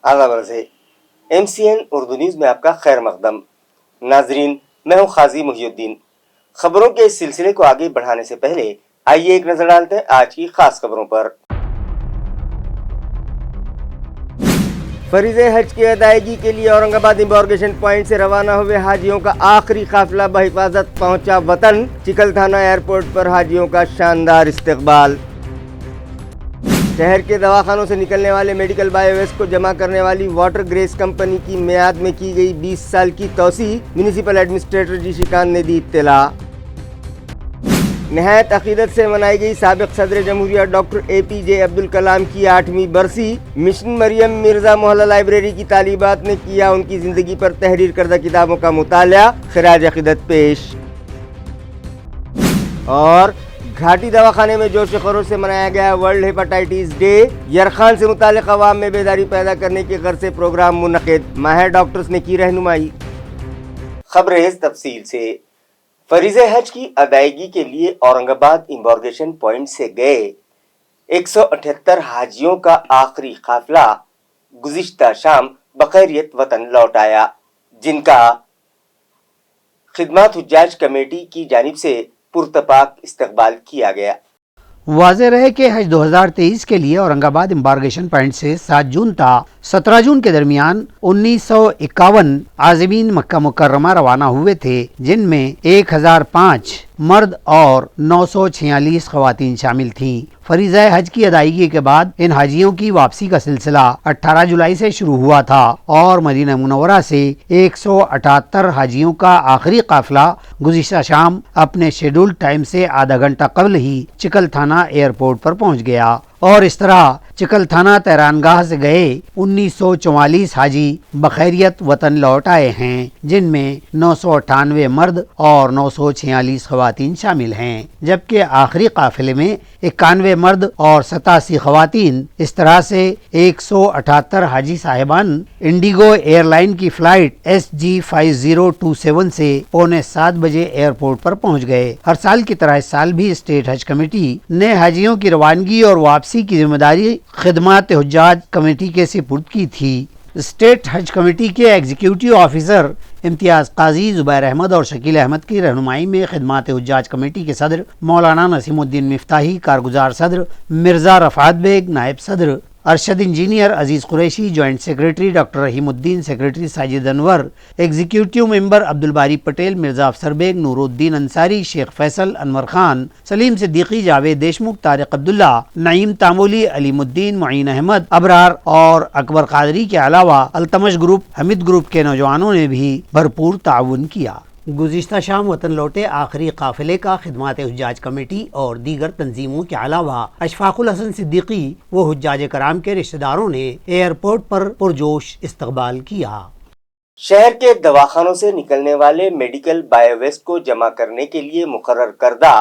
आला से MCN Urdu news में आपका खैर मकदम। नाजरीन, मैं हूं खाजी मुहियुद्दीन। खबरों के इस सिलसिले को आगे बढ़ाने से पहले आइए एक नजर डालते हैं आज की खास खबरों पर। फरीज़े हज की अदायगी के लिए औरंगाबाद इम्बार्केशन पॉइंट से रवाना हुए हाजियों का आखिरी काफिला बहिफाजत पहुंचा वतन। चिकलथाना एयरपोर्ट पर हाजियों का शानदार इस्तकबाल। शहर के दवाखानों से निकलने वाले मेडिकल बायो वेस्ट को जमा करने वाली वाटर ग्रेस कंपनी की मियाद में की गई 20 साल की तौसी। म्यूनिसिपल एडमिनिस्ट्रेटर जी श्रीकांत ने दी इत्तला। नहायत अकीदत से मनाई गई साबिक सदर जमहूरिया डॉक्टर APJ अब्दुल कलाम की 8वीं बरसी। मिशन मरियम मिर्जा मोहल्ला लाइब्रेरी की तालिबात ने किया उनकी जिंदगी पर तहरीर करदा किताबों का मुताला। खिराज अकीदत पेश। और घाटी दवाखाने में जोश खरोश से मनाया गया वर्ल्ड हेपेटाइटिस डे। यरखान से मुतालिक अवाम में बेदारी पैदा करने की गर्ज से प्रोग्राम मुनक़िद। माहिर डॉक्टर्स ने की रहनुमाई। खबरें तफसील से। फरीज़े हज की अदायगी के लिए औरंगाबाद इम्बार्केशन पॉइंट से गए 178 हाजियों का आखिरी काफिला गुज़िश्ता शाम बखैरियत वतन लौट आया, जिनका खिदमत हुज्जाज कमेटी की जानिब से पुरतपाक इस्तकबाल किया गया। वाज़ेह रहे कि हज 2023 के लिए औरंगाबाद इम्बार्केशन पॉइंट से 7 जून ta 17 जून के दरमियान 1951 आज़मीन मक्का मुकर्रमा रवाना हुए थे, जिनमें 1005 मर्द और 946 ख़वातीन शामिल थीं। फरीज़ा हज की अदायगी के बाद इन हाजियों की वापसी का सिलसिला 18 जुलाई से शुरू हुआ था और मदीना मुनव्वरा से 178 हाजियों का आखिरी काफिला गुज़िश्ता शाम अपने शेड्यूल्ड टाइम से आधा घंटा कबल ही चिकलथाना एयरपोर्ट पर पहुंच गया और इस तरह चिकलथाना तैरानगाह से गए 1944 हाजी बखैरियत वतन लौट आए हैं, जिनमें 998 मर्द और 946 ख़वातीन शामिल हैं, जबकि आखिरी काफिले में 91 मर्द और 87 ख़वातीन। इस तरह से 178 हाजी साहिबान इंडिगो एयरलाइन की फ्लाइट SG5027 से 6:45 बजे एयरपोर्ट पर पहुंच गए। हर साल की तरह इस साल भी स्टेट हज कमेटी ने हाजियों की रवानगी और वापसी की जिम्मेदारी खिदमत हुज्जाज कमेटी के सुपुर्द की थी। स्टेट हज कमेटी के एग्जीक्यूटिव ऑफिसर इम्तियाज काजी जुबैर अहमद और शकील अहमद की रहनुमाई में खिदमत हुज्जाज कमेटी के सदर मौलाना नसीमुद्दीन मिफ्ताही, कारगुजार सदर मिर्जा रफात बेग, नायब सदर Arshad engineer Aziz Qureshi, joint secretary doctor Rahimuddin, secretary Sajid Anwar, executive member Abdul Bari Patel, Mirza Afsar Baig, Nooruddin Ansari, Sheikh Faisal, Anwar Khan, Salim Siddiqui, Javed Deshmukh, Tariq Abdullah, Naeem Tamoli, Alimuddin, Moin Ahmed, Abrar और अकबर कादरी के अलावा अल्तमश ग्रुप, हमिद ग्रुप के नौजवानों ने भी भरपूर ताउन किया। गुज़िश्ता शाम वतन लौटे आखिरी काफिले का खिदमत हुज्जाज कमेटी और दीगर तंजीमों के अलावा अशफाकुल हसन सिद्दीकी व हुज्जाज कराम के रिश्तेदारों ने एयरपोर्ट पर पुरजोश इस्तकबाल किया। शहर के दवाखानों से निकलने वाले मेडिकल बायो वेस्ट को जमा करने के लिए मुकर्रर करदा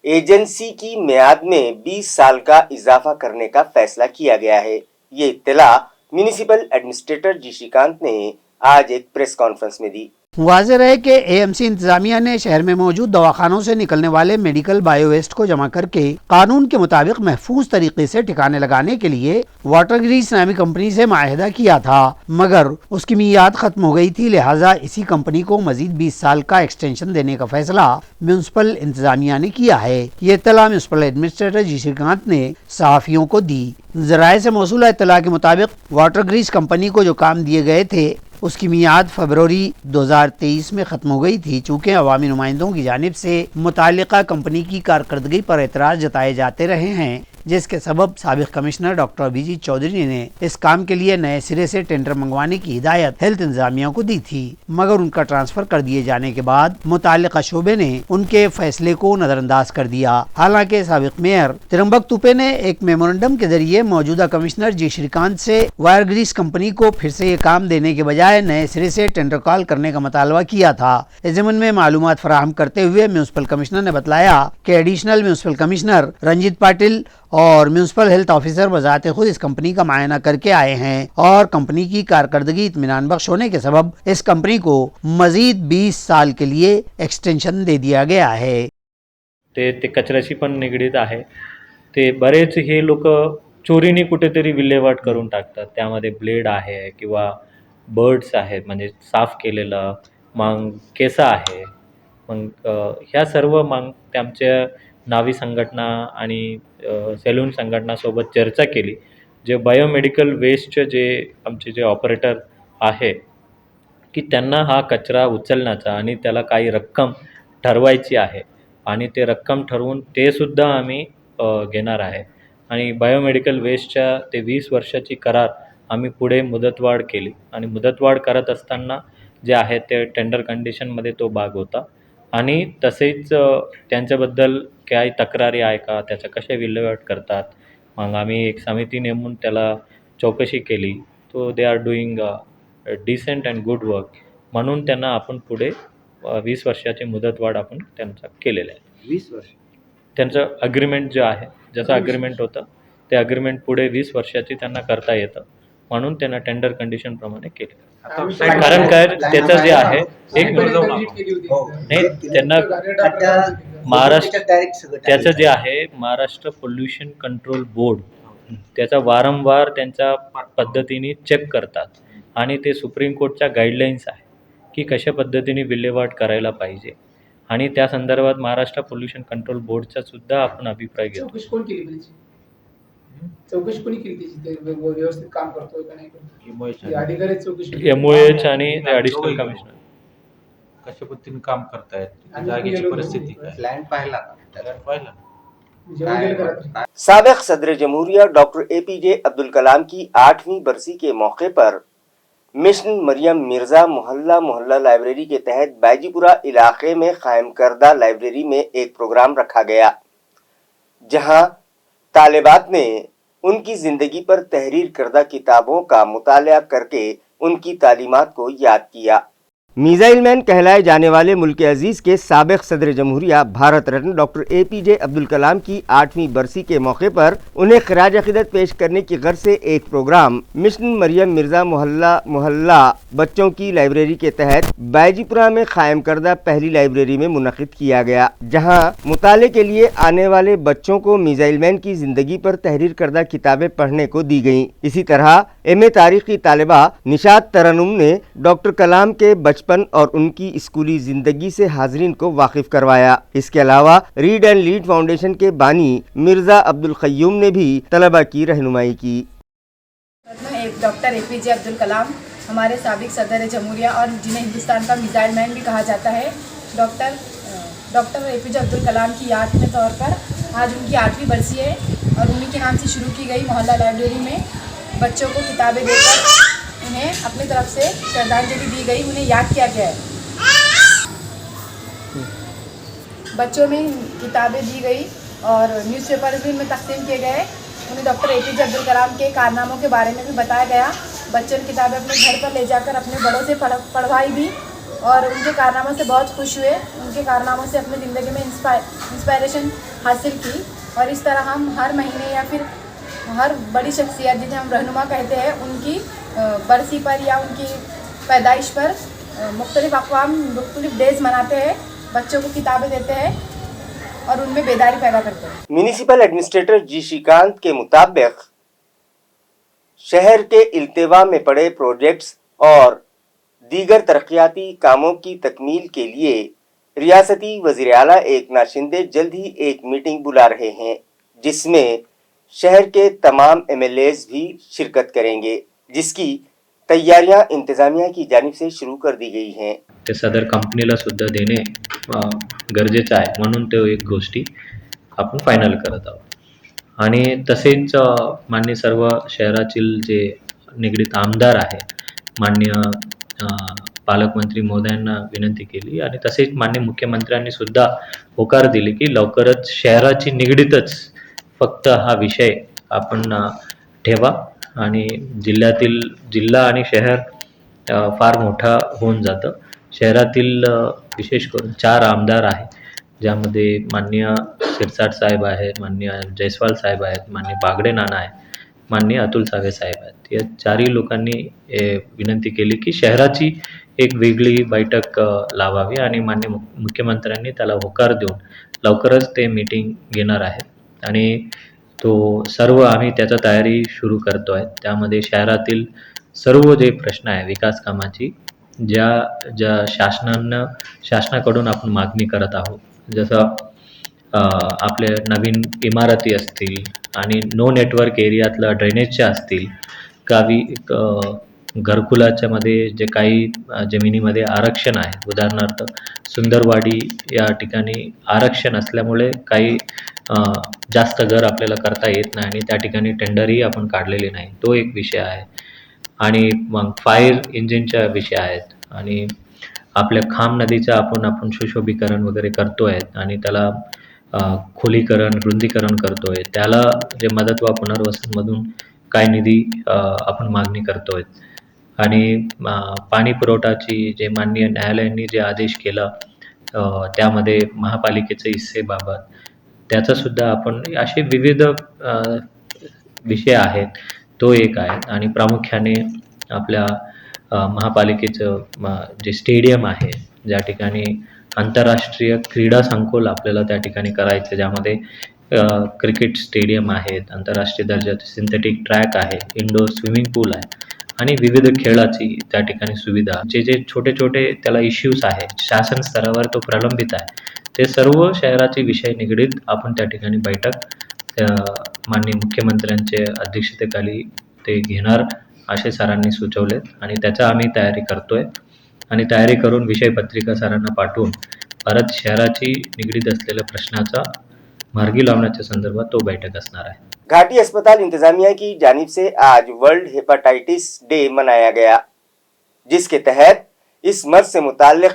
एजेंसी की मियाद में 20 साल का इजाफा करने का फैसला किया गया है। ये इत्तला म्यूनिसिपल एडमिनिस्ट्रेटर जी श्रीकांत ने आज एक प्रेस कॉन्फ्रेंस में दी। वाज़ेह रहे कि AMC इंतजामिया ने शहर में मौजूद दवाखानों से निकलने वाले मेडिकल बायो वेस्ट को जमा करके कानून के मुताबिक महफूज तरीके से ठिकाने लगाने के लिए वाटर ग्रीस नामी कंपनी से माहिदा किया था, मगर उसकी मियाद खत्म हो गई थी, लिहाजा इसी कंपनी को मजीद 20 साल का एक्सटेंशन देने का फैसला म्यूनिसिपल इंतजामिया ने किया है। ये इत्तला म्यूनिसिपल एडमिनिस्ट्रेटर जी श्रीकांत ने सहाफियों को दी। ज़राए से मौसूला इत्तला के मुताबिक वाटर ग्रीस कंपनी को जो काम दिए गए थे उसकी मियाद फरवरी 2023 में खत्म हो गई थी। चूँकि अवामी नुमाइंदों की जानिब से मुतालिका कंपनी की कारकर्दगी पर एतराज़ जताए जाते रहे हैं, जिसके सबब साबिक कमिश्नर डॉक्टर अभिजीत चौधरी ने इस काम के लिए नए सिरे से टेंडर मंगवाने की हिदायत हेल्थ इंतजामिया को दी थी, मगर उनका ट्रांसफर कर दिए जाने के बाद मुतालिका शोबे ने उनके फैसले को नजरअंदाज कर दिया। हालांकि साबिक मेयर तिरंबक तुपे ने एक मेमोरेंडम के जरिए मौजूदा कमिश्नर जी श्रीकांत से वायर ग्रीस कंपनी को फिर से ये काम देने के बजाय नए सिरे से टेंडर कॉल करने का मुतालबा किया था। इस ज़मन में मालूमात फराहम करते हुए म्यूनिसिपल कमिश्नर ने बतलाया कि additional municipal commissioner Ranjit Patil और म्यूनिसिपल हेल्थ ऑफिसर बजाते खुद इस कंपनी का मुआयना करके आए हैं और कंपनी की कारकर्दगी इत्मीनान बख्श होने के सबब इस कंपनी को मजीद 20 साल के लिए एक्सटेंशन दे दिया गया है। ते कचऱ्याशी पण निगडीत आहे। ते बरेच हे लोक चोरीने कुठेतरी विल्हेवाट करून टाकतात. त्यामध्ये ब्लेड आहे किंवा बर्ड्स आहेत म्हणजे साफ केलेलं, मग केस आहे. मग ह्या सर्व मग ते आमच्या नावी संघटना आणि सेलून संघटनासोबत चर्चा केली. जे बायोमेडिकल वेस्टचे जे आमचे जे ऑपरेटर आहे की त्यांना हा कचरा उचलण्याचा आणि त्याला काही रक्कम ठरवायची आहे आणि ते रक्कम ठरवून ते सुद्धा आम्ही घेणार आहे. आणि बायोमेडिकल वेस्टच्या ते 20 वर्षाची करार आम्ही पुढे मुदतवाढ केली आणि मुदतवाढ करत असताना जे आहे ते टेंडर कंडिशनमध्ये तो भाग होता. आणि तसेच त्यांच्याबद्दल काही तक्रारी आहे का, त्याचा कशा विल्हेवाट करतात. मग आम्ही एक समिती नेमून त्याला चौकशी केली. तो they are doing decent and good work म्हणून त्यांना आपण पुढे 20 वर्षाची मुदतवाढ आपण त्यांचा केलेला आहे. 20 वर्ष त्यांचं अग्रीमेंट जे आहे जसं अग्रीमेंट होतं ते अग्रीमेंट पुढे 20 वर्षाची त्यांना करता येतं म्हणून त्यांना टेंडर कंडिशनप्रमाणे केलं. कारण काय त्याचं जे आहे एक नाही त्यांना महाराष्ट्र त्याचं जे आहे महाराष्ट्र पोल्युशन कंट्रोल बोर्ड त्याचा वारंवार त्यांच्या पद्धतीने चेक करतात आणि ते सुप्रीम कोर्टच्या गाईडलाईन्स आहे की कशा पद्धतीने विल्हेवाट करायला पाहिजे आणि त्या संदर्भात महाराष्ट्र पोल्युशन कंट्रोल बोर्डचा सुद्धा आपण अभिप्राय घेतो. चौकशी कोण केली त्याची? चौकशी कोणी केली त्याची? ते व्यवस्थित काम करतोय का नाही करतोय? अधिकारी चौकशी MOH आणि ॲडिशनल कमिशनर कशा पद्धतीने काम करतायत, आणि जागेची गेलो परिस्थिती होतो. काय, प्लान पाहिला त्याला पाहिलं. जेवण गेलं का रात्री? साबिक सदर जमहूरिया डॉक्टर APJ अब्दुल कलाम की 8वीं बरसी के मौके पर मिशन मरियम मिर्जा मोहल्ला लाइब्रेरी के तहत बैजीपुरा इलाके में कायम करदा लाइब्रेरी में एक प्रोग्राम रखा गया, जहां तालिबात ने उनकी जिंदगी पर तहरीर करदा किताबों का मुताला करके उनकी तालीमात को याद किया। मिसाइल मैन कहलाए जाने वाले मुल्क अजीज के साबिक सदर जमहूरिया भारत रत्न डॉक्टर APJ अब्दुल कलाम की 8वीं बरसी के मौके पर उन्हें खराज अकीदत पेश करने की गर्ज से एक प्रोग्राम मिशन मरियम मिर्जा मोहल्ला बच्चों की लाइब्रेरी के तहत बैजीपुरा में कायम करदा पहली लाइब्रेरी में मुनक़िद किया गया, जहां मुताले के लिए आने वाले बच्चों को मिसाइल मैन की जिंदगी पर तहरीर करदा किताबें पढ़ने को दी गईं। इसी तरह MA तारीख की तालिबा निशात तरन्नुम ने डॉक्टर कलाम के बचपन और उनकी स्कूली जिंदगी से हाजरीन को वाकिफ करवाया। इसके अलावा रीड एंड लीड फाउंडेशन के बानी मिर्जा अब्दुल क़य्यूम ने भी तलबा की रहनुमाई की। डॉक्टर APJ अब्दुल कलाम हमारे साबिक सदर जमहूरिया और जिन्हें हिंदुस्तान का मिसाइल मैन भी कहा जाता है, डॉक्टर APJ अब्दुल कलाम की याद में तौर पर आज उनकी 8वीं बरसी है और उन्हीं के नाम से शुरू की गई मोहल्ला लाइब्रेरी में बच्चों को किताबें देकर उन्हें अपनी तरफ से श्रद्धांजलि दी गई, उन्हें याद किया गया है। बच्चों में किताबें दी गई और न्यूज़पेपर्स भी उनमें तकसीम किए गए। उन्हें डॉक्टर APJ अब्दुल कलाम के कारनामों के बारे में भी बताया गया। बच्चों ने किताबें अपने घर पर ले जाकर अपने बड़ों से पढ़वाई भी और उनके कारनामों से बहुत खुश हुए, उनके कारनामों से अपनी ज़िंदगी में इंस्पायरेशन हासिल की। और इस तरह हम हर महीने या फिर हर बड़ी शख्सियत जिन्हें हम रहनुमा कहते हैं उनकी बरसी पर या उनकी पैदाइश पर मुख्तलिफ अक़वाम मुख्तलिफ डेज़ मनाते हैं, बच्चों को किताबें देते हैं और उनमें बेदारी पैदा करते हैं। म्यूनिसिपल एडमिनिस्ट्रेटर जी श्रीकांत के मुताबिक शहर के इल्तिवा में पड़े प्रोजेक्ट्स और दीगर तरक्याती कामों की तकमील के लिए रियासती वज़ीर आला एकनाथ शिंदे जल्द ही एक मीटिंग बुला रहे हैं, जिसमें शहर के तमाम MLAs भी शिरकत करेंगे, जिसकी तैयारियां इंतजामिया की जानिब से शुरू कर दी गई हैं। ते सदर कंपनीला सुद्धा देणे गरजेचं आहे म्हणून ते एक गोष्टी आपण फायनल करत आहोत. आणि तसेच मान्य सर्व शहरातील जे निगडीत आमदार आहे मान्य पालकमंत्री महोदयांना विनंती केली आणि तसेच मान्य मुख्यमंत्र्यांनी सुद्धा होकार दिले की लवकरच शहराची निगडीतच फक्त हा विषय आपण ठेवा आणि जिल्हा आणि शहर फार मोठा होऊन जातं. शहरातील विशेष करून 4 आमदार आहेत, ज्यामध्ये माननीय शिरसाट साहेब आहेत, माननीय जयस्वाल साहेब आहेत, माननीय बागडे नाना आहेत, माननीय अतुल सावे साहेब आहेत. या 4ही लोकांनी विनंती केली की शहराची एक वेगळी बैठक लावावी आणि माननीय मुख्यमंत्र्यांनी त्याला होकार देऊन लवकरच ते मीटिंग घेणार आहेत. आणि तो सर्व आम्ही त्याचा तयारी सुरू करतो आहे. त्यामध्ये शहरातील सर्व जे प्रश्न आहे विकास कामाची ज्या शासनाकडून आपण मागणी करत आहोत, जसं आपले नवीन इमारती असतील आणि नो नेटवर्क एरियातलं ड्रेनेजच्या असतील, गावी घरकुलाच्या मध्ये जे काही जमिनीमध्ये आरक्षण आहे, उदाहरणार्थ सुंदरवाडी या ठिकाणी आरक्षण असल्यामुळे काही जास्त घर आपल्याला करता येत नाही आणि त्या ठिकाणी टेंडरही आपण काढलेले नाही, तो एक विषय आहे. आणि मग फायर इंजिनच्या विषय आहेत आणि आपल्या खाम नदीचं आपण सुशोभीकरण वगैरे करतो आहे आणि त्याला खोलीकरण रुंदीकरण करतो आहे, त्याला जे मदत व पुनर्वसनमधून काय निधी आपण मागणी करतो आहे. आणि पाणी पुरवठाची जे माननीय न्यायालयाने जे आदेश केला त्यामध्ये महापालिकेचे हिस्सेबाबत त्याचासुद्धा आपण असे विविध विषय आहेत, तो एक आहे. आणि प्रामुख्याने आपल्या महापालिकेचं जे स्टेडियम आहे, ज्या ठिकाणी आंतरराष्ट्रीय क्रीडा संकुल आपल्याला त्या ठिकाणी करायचं, ज्यामध्ये क्रिकेट स्टेडियम आहेत, आंतरराष्ट्रीय दर्जाचे सिंथेटिक ट्रॅक आहे, इंडोर स्विमिंग पूल आहे आणि विविध खेळाची त्या ठिकाणी सुविधा, जे छोटे छोटे त्याला इश्यूज आहेत शासन स्तरावर तो प्रलंबित आहे, ते सर्व शहराचे विषय निगडीत आपण त्या ठिकाणी बैठक माननीय मुख्यमंत्र्यांच्या अध्यक्षतेखाली ते घेणार असे सरांनी सुचवलेत आणि त्याचा आम्ही तयारी करतोय आणि तयारी करून विषयपत्रिका सरांना पाठवून परत शहराची निगडीत असलेल्या प्रश्नाचा मार्गी लावण्याच्या संदर्भात तो बैठक असणार आहे. घाटी अस्पताल इंतजामिया की जानिब से आज वर्ल्ड हेपेटाइटिस डे मनाया गया, जिसके तहत इस मर्ज से मुताल्लिक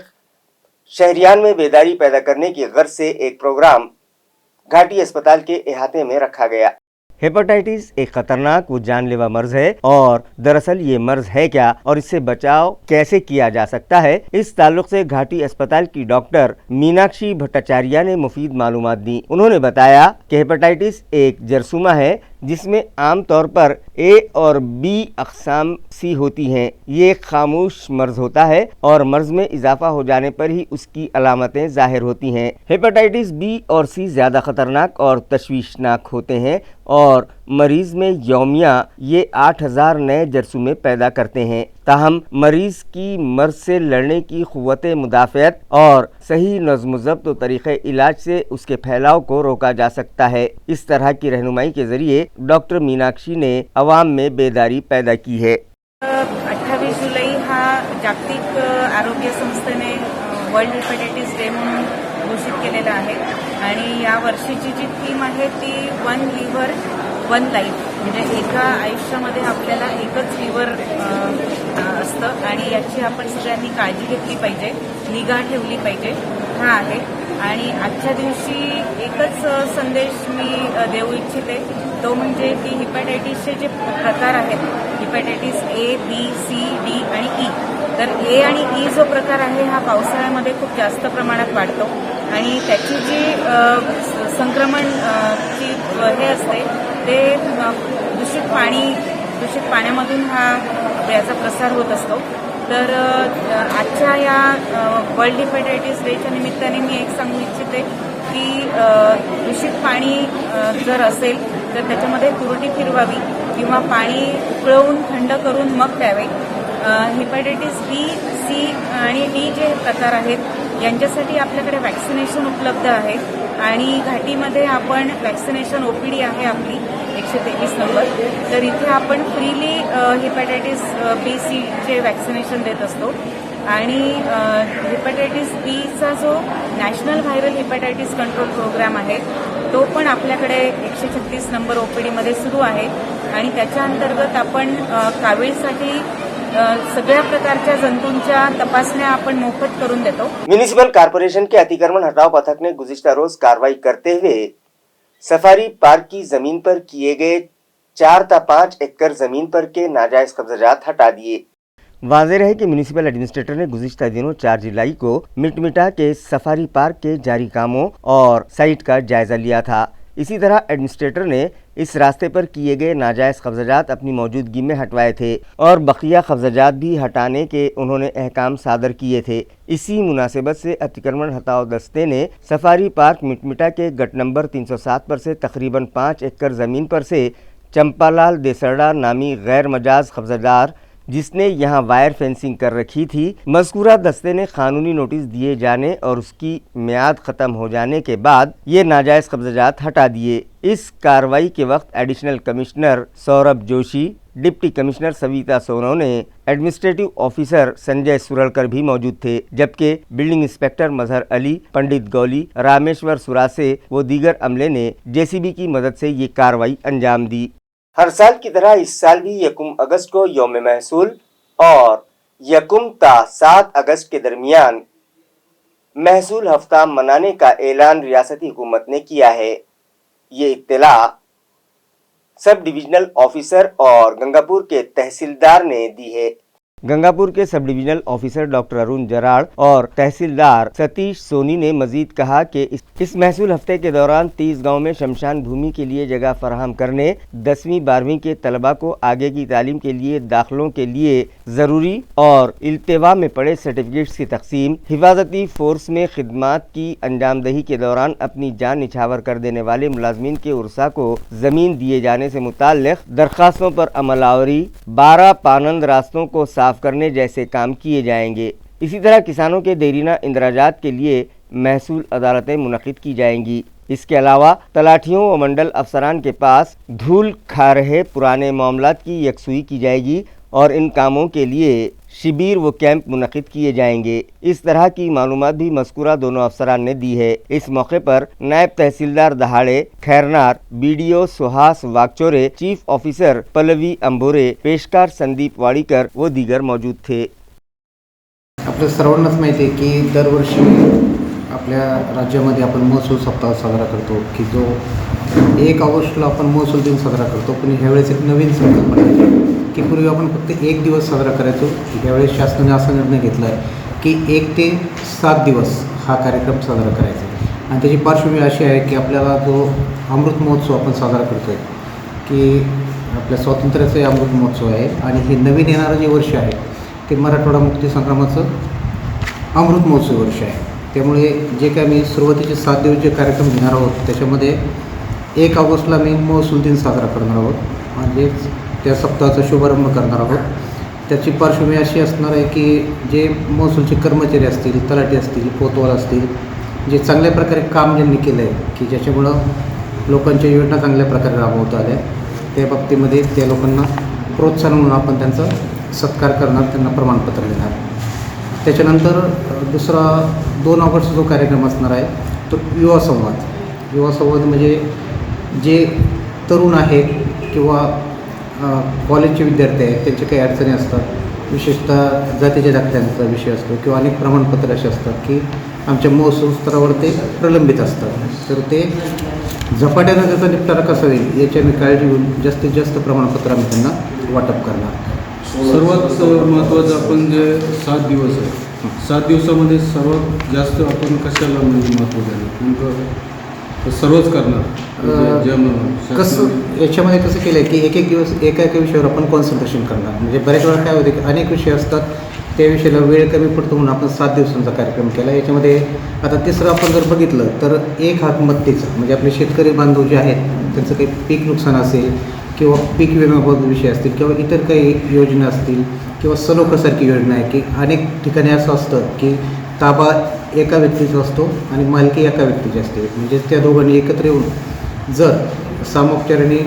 शहरियान में बेदारी पैदा करने की गर्ज से एक प्रोग्राम घाटी अस्पताल के अहाते में रखा गया। हेपेटाइटिस एक खतरनाक व जानलेवा मर्ज है और दरअसल ये मर्ज है क्या और इससे बचाव कैसे किया जा सकता है, इस ताल्लुक से घाटी अस्पताल की डॉक्टर मीनाक्षी भट्टाचार्य ने मुफीद मालूमात दी। उन्होंने बताया कि हेपेटाइटिस एक जरसूमा है जिसमें आम तौर पर ए और बी अक़साम सी होती हैं। ये एक खामोश मर्ज होता है और मर्ज में इजाफा हो जाने पर ही उसकी अलामतें ज़ाहिर होती हैं। हेपेटाइटिस बी और सी ज़्यादा ख़तरनाक और तशवीशनाक होते हैं और मरीज़ में यौमिया ये 8000 नए जरसूमे पैदा करते हैं। ताहम मरीज़ की मर्ज से लड़ने की क़ुव्वत मुदाफ़अत और सही नज़्म ज़ब्त व तरीक़े इलाज से उसके फैलाव को रोका जा सकता है। इस तरह की रहनुमाई के ज़रिए डॉक्टर मीनाक्षी ने अवाम में बेदारी पैदा की है। 28 जुलै हा जागतिक आरोग्य संस्थेने वर्ल्ड हेपेटायटिस डे म्हणून घोषित केलेला आहे आणि या वर्षीची जी थीम आहे ती वन लिव्हर वन लाईफ, म्हणजे एका आयुष्यामध्ये आपल्याला एकच लिव्हर असतं आणि याची आपण सगळ्यांनी काळजी घेतली पाहिजे, निगा ठेवली पाहिजे, हा आहे। आणि आजच्या दिवशी एकच संदेश मी देऊ इच्छिते, तो म्हणजे की हेपेटायटिसचे जे प्रकार आहेत, हेपेटायटिस ए, बी, सी, डी आणि ई, तर ए आणि ई जो प्रकार आहे हा पावसाळ्यामध्ये खूप जास्त प्रमाणात वाढतो आणि त्याची जी संक्रमणची हे असते ते दूषित पाण्यामधून याचा प्रसार होत असतो। तर आजच्या या वर्ल्ड हेपेटायटिस डेच्या निमित्ताने मी एक सांगू इच्छिते की दूषित पाणी जर असेल तर त्याच्यामध्ये तुरटी फिरवावी किंवा पाणी उकळवून थंड करून मग प्यावे। हेपेटायटिस बी, सी आणि डी जे प्रकार आहेत यांच्यासाठी आपल्याकडे वॅक्सिनेशन उपलब्ध आहे आणि घाटीमध्ये आपण वॅक्सिनेशन ओपीडी आहे आपली 123 नंबर, तर इथे आपण फ्रीली हेपेटायटिस बी, सी चे वॅक्सिनेशन देत असतो आणि हेपेटायटिस बीचा जो national viral hepatitis control program आहे तो पण आपल्याकडे 136 नंबर ओपीडीमध्ये सुरू आहे आणि त्याच्या अंतर्गत आपण कावीळसाठी सगळ्या प्रकारच्या जंतूंच्या तपासण्या आपण मोफत करून देतो। म्युनिसिपल कॉर्पोरेशन के अतिक्रमण हटाओ पथक ने गुज़िश्ता रोज कार्रवाई करते हुए सफारी पार्क की जमीन पर किए गए 4 से 5 एकड़ जमीन पर के नाजायज कब्जात हटा दिए। वाज़ेह है कि म्युनिसिपल एडमिनिस्ट्रेटर ने गुज़िश्ता दिनों 4 जुलाई को मिटमिटा के सफारी पार्क के जारी कामों और साइट का जायजा लिया था। इसी तरह एडमिनिस्ट्रेटर ने इस रास्ते पर किए गए नाजायज़ कब्ज़ात अपनी मौजूदगी में हटवाए थे और बकिया कब्ज़ात भी हटाने के उन्होंने अहकाम सादर किए थे। इसी मुनासिबत से अतिक्रमण हटाओ दस्ते ने सफारी पार्क मिटमिटा के गट नंबर 307 पर से तकरीबन 5 एकड़ ज़मीन पर से चंपालाल देसरडा नामी गैर मजाज कब्ज़ादार, जिसने यहां वायर फेंसिंग कर रखी थी, मज़कूरा दस्ते ने कानूनी नोटिस दिए जाने और उसकी मियाद ख़त्म हो जाने के बाद ये नाजायज़ कब्ज़ात हटा दिए। इस कार्रवाई के वक्त additional commissioner Saurabh Joshi, deputy commissioner Savita Sonawane, administrative officer Sanjay Suralkar भी मौजूद थे, जबकि बिल्डिंग इंस्पेक्टर मजहर अली, पंडित गौली, रामेश्वर सुरासे व दीगर अमले ने JCB की मदद से ये कार्रवाई अंजाम दी। हर साल की तरह इस साल भी 1 अगस्त को यौम महसूल और 1 ता 7 अगस्त के दरमियान महसूल हफ्ता मनाने का ऐलान रियासती हुकूमत ने किया है। ये इत्तला सब डिविजनल ऑफिसर और गंगापुर के तहसीलदार ने दी है। गंगापुर के sub divisional officer doctor Arun Jarad और तहसीलदार सतीश सोनी ने मजीद कहा कि इस महसूल हफ्ते के दौरान 30 गांव में शमशान भूमि के लिए जगह फराहम करने, 10वीं 12वीं के तलबा को आगे की तालीम के लिए दाखिलों के लिए ज़रूरी और इल्तिवा में पड़े सर्टिफिकेट्स की तकसीम, हिफाजती फोर्स में खिदमात की अंजामदही के दौरान अपनी जान निछावर कर देने वाले मुलाजमीन के उर्सा को ज़मीन दिए जाने से मुताल्लिक़ दरख्वास्तों पर अमलावरी, 12 पानंद रास्तों को साफ करने जैसे काम किए जाएंगे। इसी तरह किसानों के देरीना इंदराजात के लिए महसूल अदालतें मुनक़िद की जाएंगी। इसके अलावा तलाठियों व मंडल अफसरान के पास धूल खा रहे पुराने मामलात की यकसुई की जाएगी और इन कामों के लिए शिविर व कैंप मुनक़िद किए जाएंगे। इस तरह की मालूमात भी मज़कूरा दोनों अफसरान ने दी है। इस मौके पर नायब तहसीलदार Dahade Khairnar, BDO Suhas Wagchore, chief officer Pallavi Ambore, पेशकार संदीप वाड़ीकर व दीगर मौजूद थे। आपल्या सर्वांनाच माहिती आहे की दरवर्षी आपल्या राज्यामध्ये आपण महसूल सप्ताह साजरा करतो की जो 1 ऑगस्टला आपण महसूल दिन साजरा करतो, पण ह्यावेळेस एक नवीन संकल्पना आहे की पूर्वी आपण फक्त 1 दिवस साजरा करायचो। ह्यावेळेस शासनाने असा निर्णय घेतला आहे की 1 ते 7 दिवस हा कार्यक्रम साजरा करायचा आणि त्याची पार्श्वभूमी अशी आहे की आपल्याला जो अमृत महोत्सव आपण साजरा करतो आहे की आपल्या स्वातंत्र्याचा अमृत महोत्सव आहे आणि हे नवीन येणारं जे वर्ष आहे ते मराठवाडा मुक्ती संग्रामाचं अमृत महोत्सव वर्ष आहे। त्यामुळे जे काय मी सुरुवातीचे 7 दिवस जे कार्यक्रम घेणार आहोत त्याच्यामध्ये 1 ऑगस्टला मी महसूल दिन साजरा करणार आहोत, म्हणजेच त्या सप्ताहाचा शुभारंभ करणार आहोत। त्याची पार्श्वभूमी अशी असणार आहे की जे महसूलचे कर्मचारी असतील, तलाठी असतील, कोतवाल असतील, जे चांगल्या प्रकारे काम ज्यांनी केलं आहे की ज्याच्यामुळं लोकांच्या योजना चांगल्या प्रकारे राबवता आल्या, त्या बाबतीमध्ये त्या लोकांना प्रोत्साहन म्हणून आपण त्यांचा सत्कार करणार, त्यांना प्रमाणपत्र देणार। त्याच्यानंतर दुसरा 2 ऑगस्टचा जो कार्यक्रम असणार आहे तो युवा संवाद। युवा संवाद म्हणजे जे तरुण आहेत किंवा कॉलेजचे विद्यार्थी आहेत त्यांचे काही अडचणी असतात, विशेषतः जातीच्या दाखल्यांचा विषय असतो किंवा अनेक प्रमाणपत्र असे असतात की आमच्या महसूल स्तरावर ते प्रलंबित असतात, तर ते झपाट्यानं त्याचा निपटारा कसा होईल याची आम्ही काळजी घेऊन जास्तीत जास्त प्रमाणपत्र आम्ही त्यांना वाटप करणार। सर्वात महत्त्वाचं आपण जे 7 दिवस आहे, 7 दिवसामध्ये सर्वात जास्त आपण कशाला म्हणजे महत्त्व द्यायला नेमकं सर्वच करणार कसं याच्यामध्ये कसं केलं आहे की एक दिवस एका विषयावर आपण कॉन्सन्ट्रेशन करणार। म्हणजे बऱ्याच वेळा काय होते की अनेक विषय असतात, त्या विषयाला वेळ कमी पडतो म्हणून आपण 7 दिवसांचा कार्यक्रम केला। याच्यामध्ये आता तिसरं आपण जर बघितलं तर एक आत्महत्येचं म्हणजे आपले शेतकरी बांधव जे आहेत त्यांचं काही पीक नुकसान असेल किंवा पीक विम्याबाबत विषय असतील किंवा इतर काही योजना असतील किंवा सलोखासारखी योजना आहे की अनेक ठिकाणी असं असतं की ताबा एका व्यक्तीचा असतो आणि मालकी एका व्यक्तीची असते, म्हणजे त्या दोघांनी एकत्र येऊन जर सामोपचाराने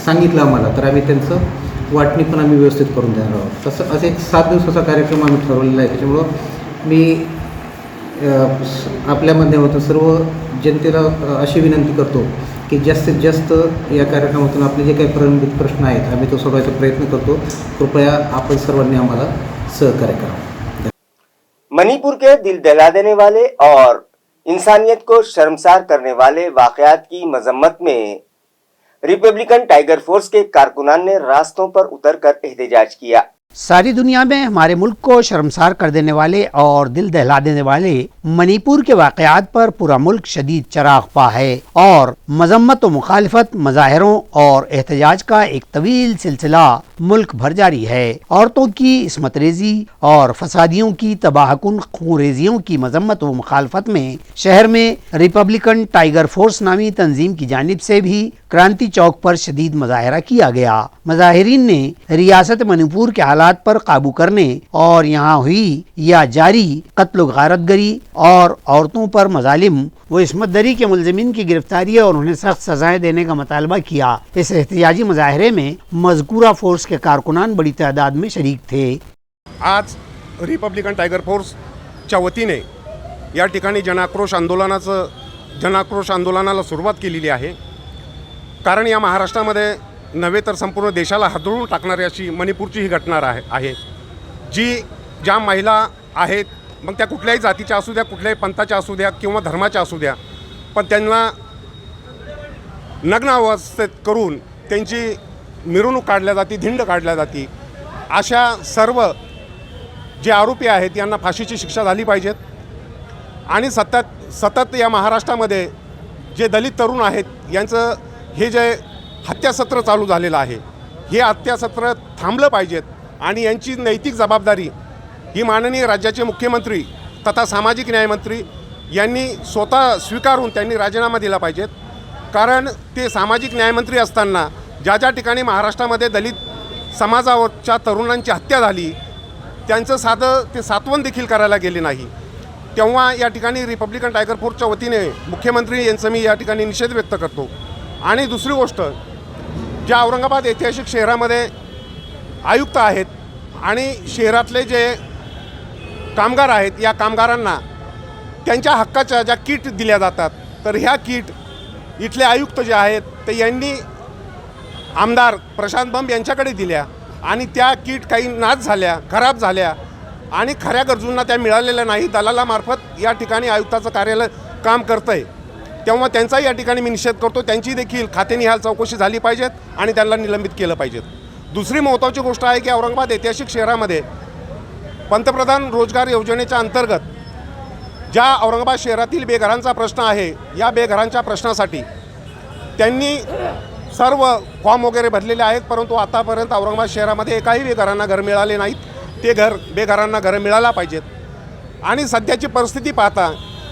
सांगितलं आम्हाला तर आम्ही त्यांचं वाटणी पण आम्ही व्यवस्थित करून देणार आहोत। तसं असं एक 7 दिवसाचा कार्यक्रम आम्ही ठरवलेला आहे। त्याच्यामुळं मी आपल्या माध्यमातून सर्व जनतेला अशी विनंती करतो की जास्तीत जास्त या कार्यक्रमातून आपले जे काही प्रलंबित प्रश्न आहेत आम्ही तो सोडवायचा प्रयत्न करतो। कृपया आपण सर्वांनी आम्हाला सहकार्य करावं। मणिपुर के दिल दहला देने वाले और इंसानियत को शर्मसार करने वाले वाक़यात की मजम्मत में रिपब्लिकन टाइगर फोर्स के कारकुनान ने रास्तों पर उतरकर एहतजाज किया। सारी दुनिया में हमारे मुल्क को शर्मसार कर देने वाले और दिल दहला देने वाले मणिपुर के वाक़यात पर पूरा मुल्क शदीद चराग पा है और मजम्मत व मुखालिफत, मज़ाहिरों और एहतजाज का एक तवील सिलसिला मुल्क भर जारी है। औरतों की इसमत रेजी और फसादियों की तबाहकुन खूरेजियों की मजम्मत व मुखालफत में शहर में रिपब्लिकन टाइगर फोर्स नामी तंजीम की जानिब से भी क्रांति चौक पर शदीद मुजाहरा किया गया। मुजाहिरीन ने रियासत मणिपुर के हालात पर काबू करने और यहाँ हुई या जारी कत्ल गारतगरी और औरतों पर मजालिम व इसमत दरी के मुलजिमीन की गिरफ्तारी और उन्हें सख्त सजाएं देने का मुतालबा किया। इस एहतिजाजी मुजाहरे में मज़कूरा फोर्स के कारकुनान बड़ी तादाद में शरीक थे। आज रिपब्लिकन टायगर फोर्सच्या वतीने या ठिकाणी जनाक्रोश आंदोलनाला सुरुवात केलेली आहे। कारण या महाराष्ट्रामध्ये नव्हे तर संपूर्ण देशाला हादरवून टाकणारी अशी मणिपूरची ही घटना आहे जी ज्या महिला आहेत, मग त्या कुठल्याही जातीच्या असू द्या, कुठल्याही पंथाच्या असू द्या किंवा धर्माच्या असू द्या, पण त्यांना नग्न अवस्थेत करून त्यांची मिरवणूक काढल्या जाते, धिंड काढल्या जाते। अशा सर्व जे आरोपी आहेत यांना फाशीची शिक्षा झाली पाहिजेत। आणि सतत या महाराष्ट्रामध्ये जे दलित तरुण आहेत यांचं हे जे हत्यासत्र चालू झालेलं आहे, हे हत्यासत्र थांबलं पाहिजेत आणि यांची नैतिक जबाबदारी ही माननीय राज्याचे मुख्यमंत्री तथा सामाजिक न्यायमंत्री यांनी स्वतः स्वीकारून त्यांनी राजीनामा दिला पाहिजेत। कारण ते सामाजिक न्यायमंत्री असताना ज्या ज्या ठिकाणी महाराष्ट्रामध्ये दलित समाजाच्या तरुणांची हत्या झाली त्यांचं साधं ते सात्वन देखील करायला गेले नाही, तेव्हा या ठिकाणी रिपब्लिकन टायगर फोर्सच्या वतीने मुख्यमंत्री यांचं मी या ठिकाणी निषेध व्यक्त करतो। आणि दुसरी गोष्ट, ज्या औरंगाबाद ऐतिहासिक शहरामध्ये आयुक्त आहेत आणि शहरातले जे कामगार आहेत, या कामगारांना त्यांच्या हक्काच्या ज्या किट दिल्या जातात, तर ह्या किट इथले आयुक्त जे आहेत ते यांनी आमदार प्रशांत बंब यांच्याकडे दिल्या आणि त्या किट काही नाश झाल्या, खराब झाल्या आणि खऱ्या गरजूंना त्या मिळालेल्या नाही। दलालामार्फत या ठिकाणी आयुक्ताचं कार्यालय काम करतं आहे, तेव्हा त्यांचाही या ठिकाणी मी निषेध करतो। त्यांची देखील खातेनिहाल चौकशी झाली पाहिजेत आणि त्यांना निलंबित केलं पाहिजेत। दुसरी महत्त्वाची गोष्ट आहे की औरंगाबाद ऐतिहासिक शहरामध्ये पंतप्रधान रोजगार योजनेच्या अंतर्गत ज्या औरंगाबाद शहरातील बेघरांचा प्रश्न आहे, या बेघरांच्या प्रश्नासाठी त्यांनी सर्व फॉर्म वगैरे भरलेले आहेत, परंतु आतापर्यंत औरंगाबाद शहरामध्ये एकाही बेघरांना घर मिळाले नाहीत। ते बेघरांना घरं मिळायला पाहिजेत। आणि सध्याची परिस्थिती पाहता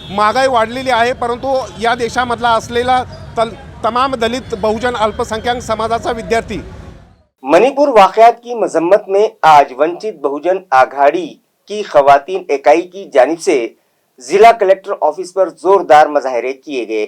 महागाई वाढलेली आहे, परंतु या देशामधला असलेला तमाम दलित बहुजन अल्पसंख्याक समाजाचा विद्यार्थी मणिपुर वाक़यात की मजम्मत में आज वंचित बहुजन आघाड़ी की खवातीन इकाई की जानिब से जिला कलेक्टर ऑफिस पर जोरदार मुजाहरे किए गए।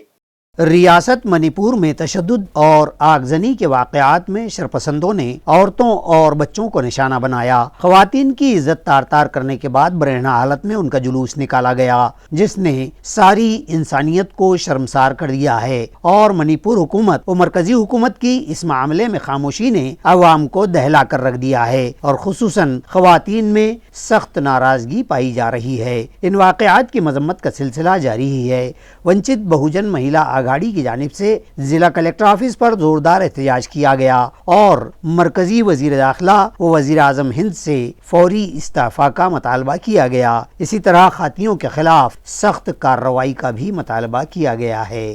रियासत मणिपुर में तशद्दुद और आगजनी के वाक़यात में शरपसंदों ने औरतों और बच्चों को निशाना बनाया। ख़वातीन की इज्जत तार तार करने के बाद बरहना हालत में उनका जुलूस निकाला गया, जिसने सारी इंसानियत को शर्मसार कर दिया है और मणिपुर हुकूमत और मरकजी हुकूमत की इस मामले में खामोशी ने अवाम को दहला कर रख दिया है और खुसूसन ख़वातीन में सख्त नाराजगी पाई जा रही है। इन वाक़यात की मजम्मत का सिलसिला जारी ही है। वंचित बहुजन महिला आघाड़ी की जानिब से जिला कलेक्टर ऑफिस पर जोरदार एहतजाज किया गया और मरकजी वजीर दाखिला व वजीर आजम हिंद से फौरी इस्तीफा का मुतालबा किया गया। इसी तरह खातियों के खिलाफ सख्त कार्रवाई का भी मुतालबा किया गया है।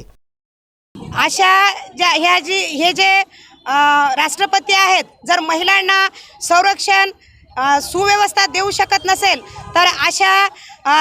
अशा हे जे राष्ट्रपती आहेत, जर महिलांना संरक्षण सुव्यवस्था देऊ शकत नसेल तर अशा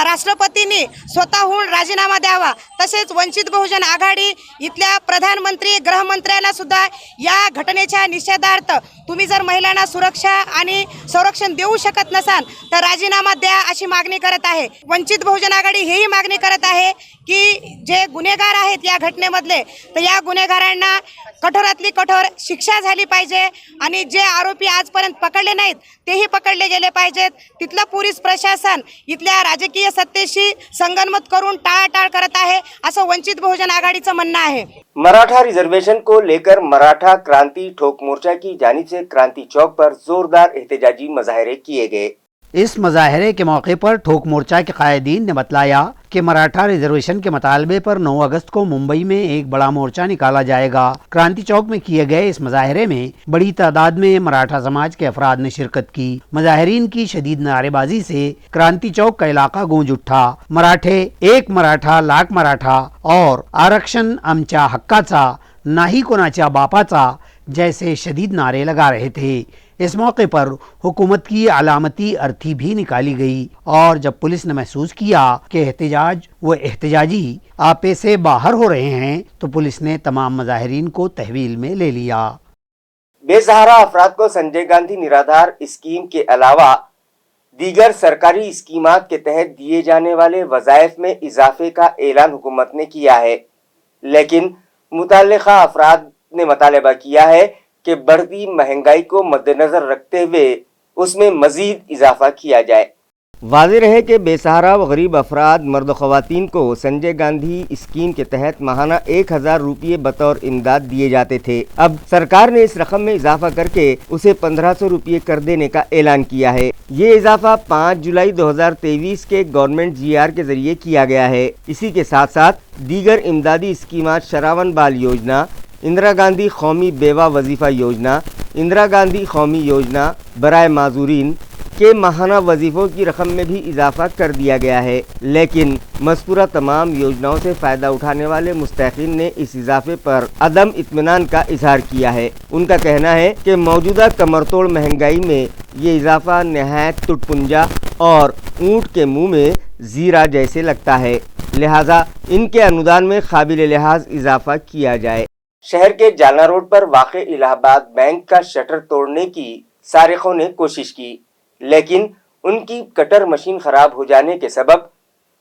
राष्ट्रपतींनी स्वतःहून राजीनामा द्यावा। तसेच वंचित बहुजन आघाडी इथल्या प्रधानमंत्री गृहमंत्र्याला सुद्धा या घटनेच्या निषेधार्थ तुम्ही जर महिलांना सुरक्षा आणि संरक्षण देऊ शकत नसाल तर राजीनामा द्या अशी मागणी करत आहे। वंचित बहुजन आघाडी हेही मागणी करत आहे की जे गुन्हेगार आहेत या घटनेमधले, तर या गुन्हेगारांना कठोरातली कठोर शिक्षा झाली पाहिजे आणि जे आरोपी आजपर्यंत पकडले नाहीत तेही पकडले गेले पाहिजेत। तिथलं पोलीस प्रशासन इथल्या राजकीय सत्तेशी संगनमत करून टाळाटाळ करत आहे असं वंचित बहुजन आघाडीचं म्हणणं आहे। मराठा रिजर्वेशन को लेकर मराठा क्रांति ठोक मोर्चा की जानिब से क्रांति चौक पर जोरदार एहतजाजी मुजाहरे किए गए। इस मुजाहरे के मौके पर ठोक मोर्चा के कायदीन ने बतलाया कि मराठा रिजर्वेशन के मुतालबे पर 9 अगस्त को मुंबई में एक बड़ा मोर्चा निकाला जाएगा। क्रांति चौक में किए गए इस मुजाहरे में बड़ी तादाद में मराठा समाज के अफराद ने शिरकत की। मुजाहिरीन की शदीद नारेबाजी से क्रांति चौक का इलाका गूंज उठा। मराठे, एक मराठा लाख मराठा और आरक्षण आमच्या हक्काचा, नाही कोणाच्या बापाचा जैसे शदीद नारे लगा रहे थे। इस मौके पर हुकूमत की अलामती अर्थी भी निकाली गई और जब पुलिस ने महसूस किया कि एहतजाज व एहतजाजी आपे से बाहर हो रहे हैं तो पुलिस ने तमाम मुजाहिरीन को तहवील में ले लिया। बेसहारा अफराद को संजय गांधी निराधार स्कीम के अलावा दीगर सरकारी स्कीमात के तहत दिए जाने वाले वज़ाइफ में इजाफे का ऐलान हुकूमत ने किया है, लेकिन मुतल्लिका अफराद ने मुतालबा किया है कि बढ़ती महंगाई को मद्देनजर रखते हुए उसमें मजीद इजाफा किया जाए। वाज़ेह रहे कि बेसहारा व गरीब अफराद मर्द ख़वातीन को संजय गांधी स्कीम के तहत माहाना 1000 रुपये बतौर इमदाद दिए जाते थे। अब सरकार ने इस रकम में इजाफा करके उसे 1500 रुपये कर देने का ऐलान किया है। ये इजाफा 5 जुलाई 2023 के गवर्नमेंट GR के जरिए किया गया है। इसी के साथ साथ दीगर इमदादी स्कीमात शरावन बाल योजना, इंदिरा गांधी कौमी बेवा वजीफ़ा योजना, इंदिरा गांधी कौमी योजना बराए माजूरीन के माहाना वजीफ़ों की रकम में भी इजाफा कर दिया गया है, लेकिन मज़कूरा तमाम योजनाओं से फ़ायदा उठाने वाले मुस्तहिक़ीन ने इस इजाफे पर अदम इत्मीनान का इजहार किया है। उनका कहना है कि मौजूदा कमरतोड़ महंगाई में ये इजाफा नहायत टुटपुंजा और ऊँट के मुँह में ज़ीरा जैसे लगता है, लिहाजा इनके अनुदान में काबिल लिहाज इजाफा किया जाए। शहर के जालना रोड पर वाक़े इलाहाबाद बैंक का शटर तोड़ने की सारिकों ने कोशिश की, लेकिन उनकी कटर मशीन खराब हो जाने के सबब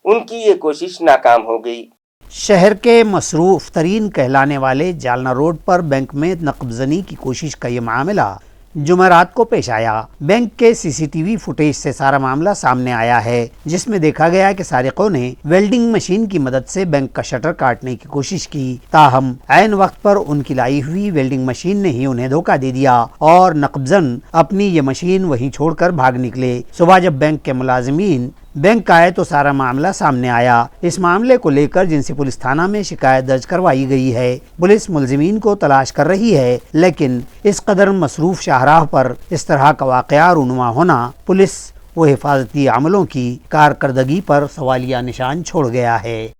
उनकी ये कोशिश नाकाम हो गई। शहर के मसरूफ तरीन कहलाने वाले जालना रोड पर बैंक में नक़बज़नी की कोशिश का ये मामला जुमेरात को पेश आया। बैंक के CCTV फुटेज से सारा मामला सामने आया है, जिसमें देखा गया कि सारिकों ने वेल्डिंग मशीन की मदद से बैंक का शटर काटने की कोशिश की, ताहम ऐन वक्त पर उनकी लाई हुई वेल्डिंग मशीन ने ही उन्हें धोखा दे दिया और नक़बज़न अपनी ये मशीन वहीं छोड़कर भाग निकले। सुबह जब बैंक के मुलाजिमीन बैंक आए तो सारा मामला सामने आया। इस मामले को लेकर जिनसी पुलिस थाना में शिकायत दर्ज करवाई गई है। पुलिस मुलजिमीन को तलाश कर रही है, लेकिन इस कदर मसरूफ शाहराह पर इस तरह का वाक़या रूनुमा होना पुलिस व हिफाजती अमलों की कारकर्दगी पर सवालिया निशान छोड़ गया है।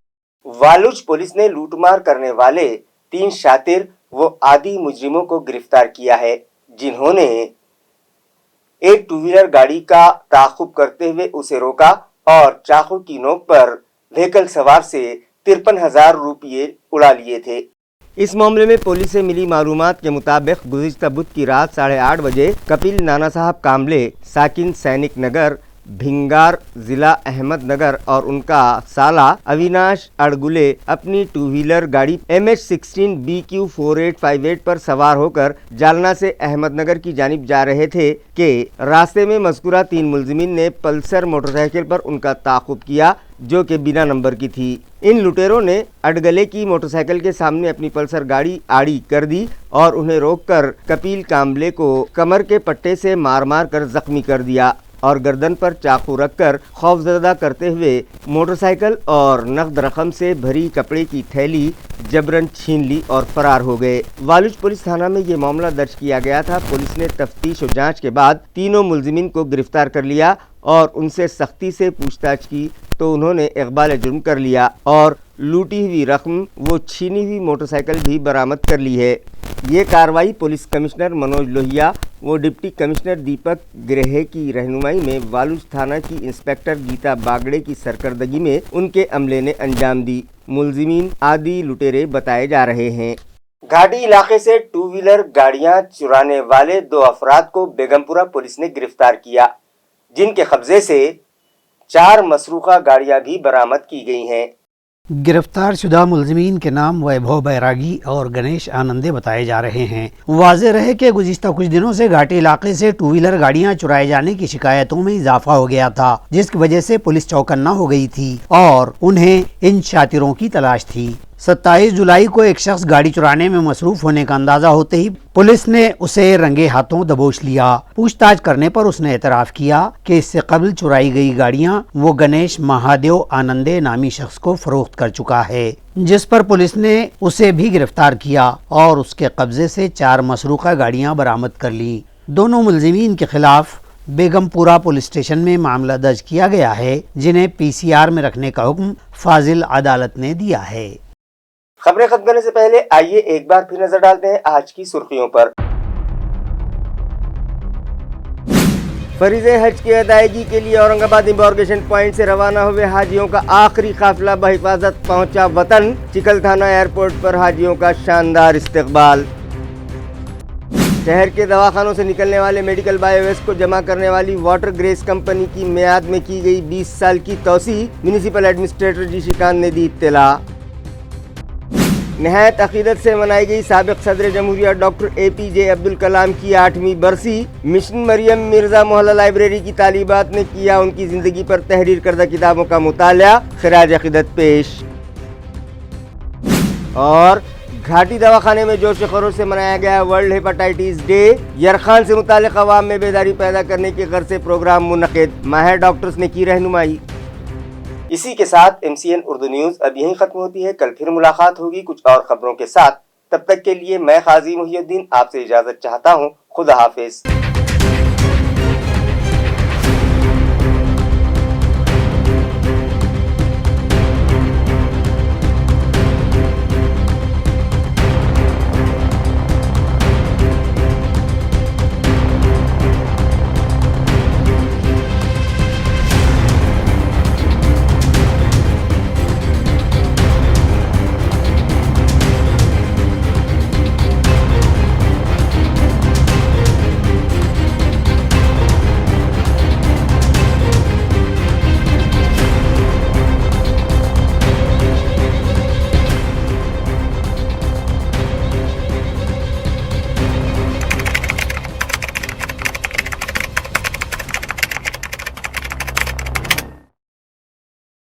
वालूज पुलिस ने लूटमार करने वाले 3 शातिर व आदि मुजरिमों को गिरफ्तार किया है, जिन्होंने एक 2 व्हीलर गाड़ी का ताक़ुब करते हुए उसे रोका और चाकू की नोक पर व्हीकल सवार से 53,000 रुपये उड़ा लिए थे। इस मामले में पुलिस से मिली मालूमात के मुताबिक गुज़िश्ता बुध की रात 8:30 बजे कपिल नाना साहब कामले साकिन सैनिक नगर भिंगार जिला अहमदनगर और उनका साला अविनाश अड़गुले अपनी 2 व्हीलर गाड़ी MH16 BQ 4858 पर सवार होकर जालना से अहमदनगर की जानिब जा रहे थे कि रास्ते में मज़कूरा 3 मुलजिमीन ने पल्सर मोटरसाइकिल पर उनका ताक़ुब किया, जो कि बिना नंबर की थी। इन लुटेरों ने अडगले की मोटरसाइकिल के सामने अपनी पल्सर गाड़ी आड़ी कर दी और उन्हें रोककर कपिल कामले को कमर के पट्टे से मार मार कर जख्मी कर दिया और गर्दन पर चाकू रखकर खौफजदा करते हुए मोटरसाइकिल और नकद रकम से भरी कपड़े की थैली जबरन छीन ली और फरार हो गए। वालूज पुलिस थाना में ये मामला दर्ज किया गया था। पुलिस ने तफ्तीश और जांच के बाद तीनों मुलजिमीन को गिरफ्तार कर लिया और उनसे सख्ती से पूछताछ की तो उन्होंने इक़बाल जुर्म कर लिया और लूटी हुई रकम वो छीनी हुई मोटरसाइकिल भी बरामद कर ली है। ये कार्रवाई पुलिस कमिश्नर मनोज लोहिया व डिप्टी कमिश्नर दीपक ग्रेहे की रहनुमाई में वालूज थाना की इंस्पेक्टर गीता बागड़े की सरकर्दगी में उनके अमले ने अंजाम दी। मुलजिमीन आदि लुटेरे बताए जा रहे हैं। घाटी इलाके से 2 व्हीलर गाड़ियां चुराने वाले 2 अफराद को बेगमपुरा पुलिस ने गिरफ्तार किया, जिनके कब्जे से 4 मसरूखा गाड़ियां भी बरामद की गई हैं। गिरफ्तार शुदा मुलजिमीन के नाम वैभव बैरागी और गणेश आनंदे बताए जा रहे हैं। वाज़ेह रहे कि गुज़िश्ता कुछ दिनों से घाटी इलाके से 2 व्हीलर गाड़ियां चुराए जाने की शिकायतों में इजाफा हो गया था, जिसकी वजह से पुलिस चौकन्ना हो गई थी और उन्हें इन शातिरों की तलाश थी। 27 जुलाई को एक शख्स गाड़ी चुराने में मसरूफ होने का अंदाजा होते ही पुलिस ने उसे रंगे हाथों दबोच लिया। पूछताछ करने पर उसने एतराफ किया कि इससे कबल चुराई गई गाड़ियां वो गणेश महादेव आनंदे नामी शख्स को फरोख्त कर चुका है, जिस पर पुलिस ने उसे भी गिरफ्तार किया और उसके कब्जे से 4 मसरूका गाड़ियां बरामद कर ली। दोनों मुलजिमीन के खिलाफ बेगमपुरा पुलिस स्टेशन में मामला दर्ज किया गया है, जिन्हें पीसीआर में रखने का हुक्म फाजिल अदालत ने दिया है। खबरें खत्म करने से पहले आइए एक बार फिर नजर डालते हैं आज की सुर्खियों पर। फरीज़े हज की अदायगी के लिए औरंगाबाद इम्बार्केशन पॉइंट से रवाना हुए हाजियों का आखिरी काफिला बहिफाजत पहुंचा वतन। चिकल थाना एयरपोर्ट पर हाजियों का शानदार इस्तकबाल। शहर के दवाखानों से निकलने वाले मेडिकल बायोवेस्ट को जमा करने वाली वाटर ग्रेस कंपनी की मियाद में की गई 20 साल की तौसी। म्यूनिसिपल एडमिनिस्ट्रेटर जी शिकान ने दी इत्तला। नहायत अकीदत से मनाई गई साबिक सदर जमहूरिया डॉक्टर APJ अब्दुल कलाम की 8वीं बरसी। मिशन मरियम मिर्जा मोहल्ला लाइब्रेरी की तालिबात ने किया उनकी जिंदगी पर तहरीर करदा किताबों का मुताला। खिराज अकीदत पेश। और घाटी दवाखाने में जोश खरोश से मनाया गया वर्ल्ड हेपेटाइटिस डे। यरखान से मुतालिक अवाम में बेदारी पैदा करने के गर्ज से प्रोग्राम मुनक़िद। माहिर डॉक्टर्स ने की रहनुमाई। इसी के साथ MCN उर्दू न्यूज़ अब यहीं खत्म होती है। कल फिर मुलाकात होगी कुछ और खबरों के साथ। तब तक के लिए मैं काजी मुहियुद्दीन आपसे इजाज़त चाहता हूँ। खुदा हाफिज।